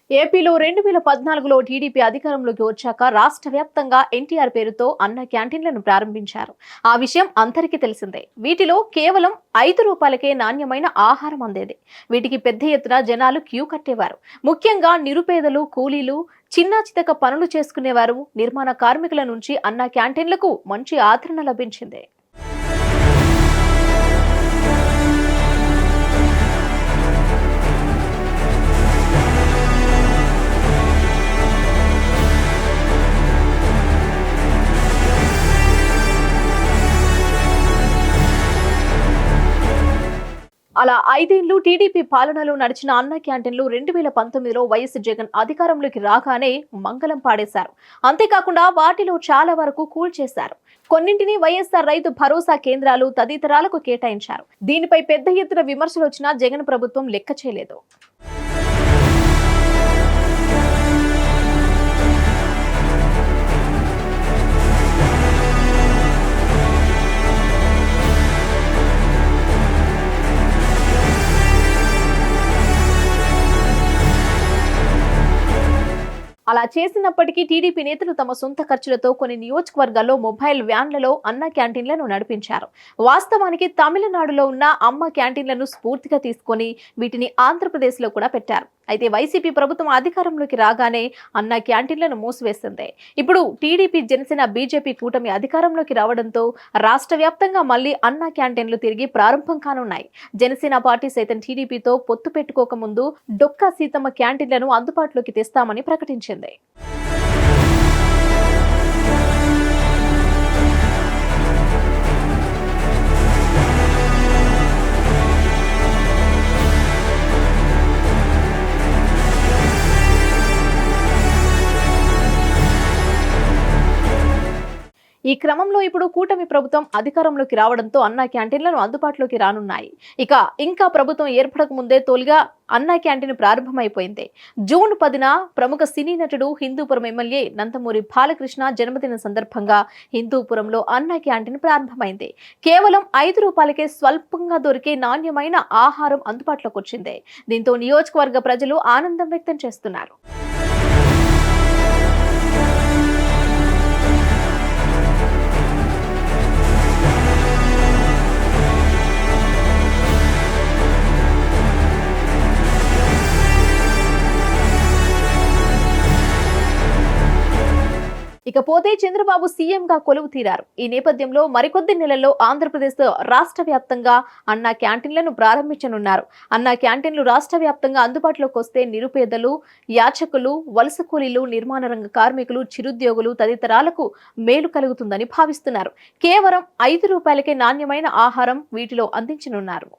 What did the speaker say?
ఏపీలో 2014లో టీడీపీ అధికారంలోకి వచ్చాక రాష్ట్ర వ్యాప్తంగా ఎన్టీఆర్ పేరుతో అన్న క్యాంటీన్లను ప్రారంభించారు. ఆ విషయం అందరికీ తెలిసిందే. వీటిలో కేవలం రూ. 5కే నాణ్యమైన ఆహారం అందేది. వీటికి పెద్ద ఎత్తున జనాలు క్యూ కట్టేవారు. ముఖ్యంగా నిరుపేదలు, కూలీలు, చిన్నా చితక పనులు చేసుకునేవారు, నిర్మాణ కార్మికుల నుంచి అన్న క్యాంటీన్లకు మంచి ఆదరణ లభించింది. అలా 5 ఏళ్లు టీడీపీ పాలనలో నడిచిన అన్న క్యాంటీన్లు 2019లో వైఎస్ జగన్ అధికారంలోకి రాగానే మంగళం పాడేశారు. అంతేకాకుండా వాటిలో చాలా వరకు కూల్చేశారు. కొన్నింటిని వైఎస్ఆర్ రైతు భరోసా కేంద్రాలు తదితరాలకు కేటాయించారు. దీనిపై పెద్ద ఎత్తున విమర్శలు వచ్చినా జగన్ ప్రభుత్వం లెక్క చేయలేదు. అలా చేసినప్పటికీ టీడీపీ నేతలు తమ సొంత ఖర్చులతో కొన్ని నియోజకవర్గాల్లో మొబైల్ వ్యాన్లలో అన్న క్యాంటీన్లను నడిపించారు. వాస్తవానికి తమిళనాడులో ఉన్న అమ్మ క్యాంటీన్లను స్ఫూర్తిగా తీసుకొని వీటిని ఆంధ్రప్రదేశ్లో కూడా పెట్టారు. అయితే వైసీపీ ప్రభుత్వం అధికారంలోకి రాగానే అన్న క్యాంటీన్లను మూసివేసింది. ఇప్పుడు టీడీపీ, జనసేన, బీజేపీ కూటమి అధికారంలోకి రావడంతో రాష్ట్ర వ్యాప్తంగా మళ్లీ అన్న క్యాంటీన్లు తిరిగి ప్రారంభం కానున్నాయి. జనసేన పార్టీ సైతం టీడీపీతో పొత్తు పెట్టుకోక ముందు డొక్కా సీతమ్మ క్యాంటీన్లను అందుబాటులోకి తెస్తామని ప్రకటించింది. ఈ క్రమంలో ఇప్పుడు కూటమి ప్రభుత్వం అధికారంలోకి రావడంతో అన్న క్యాంటీన్లను అందుబాటులోకి రానున్నాయి. ఇంకా ప్రభుత్వం ఏర్పడక ముందే తొలిగా అన్న క్యాంటీన్ ప్రారంభమైపోయింది. జూన్ 10న ప్రముఖ సినీ నటుడు, హిందూపురం ఎమ్మెల్యే నందమూరి బాలకృష్ణ జన్మదిన సందర్భంగా హిందూపురంలో అన్న క్యాంటీన్ ప్రారంభమైంది. కేవలం రూ. 5కే స్వల్పంగా దొరికే నాణ్యమైన ఆహారం అందుబాటులోకి వచ్చింది. దీంతో నియోజకవర్గ ప్రజలు ఆనందం వ్యక్తం చేస్తున్నారు. ఇకపోతే చంద్రబాబు సీఎంగా కొలువు తీరారు. ఈ నేపథ్యంలో మరికొద్ది నెలల్లో ఆంధ్రప్రదేశ్ రాష్ట్ర వ్యాప్తంగా అన్న క్యాంటీన్లను ప్రారంభించనున్నారు. అన్న క్యాంటీన్లు రాష్ట్ర వ్యాప్తంగా అందుబాటులోకి వస్తే నిరుపేదలు, యాచకులు, వలస కూలీలు, నిర్మాణ రంగ కార్మికులు, చిరుద్యోగులు తదితరాలకు మేలు కలుగుతుందని భావిస్తున్నారు. కేవలం రూ. 5కే నాణ్యమైన ఆహారం వీటిలో అందించనున్నారు.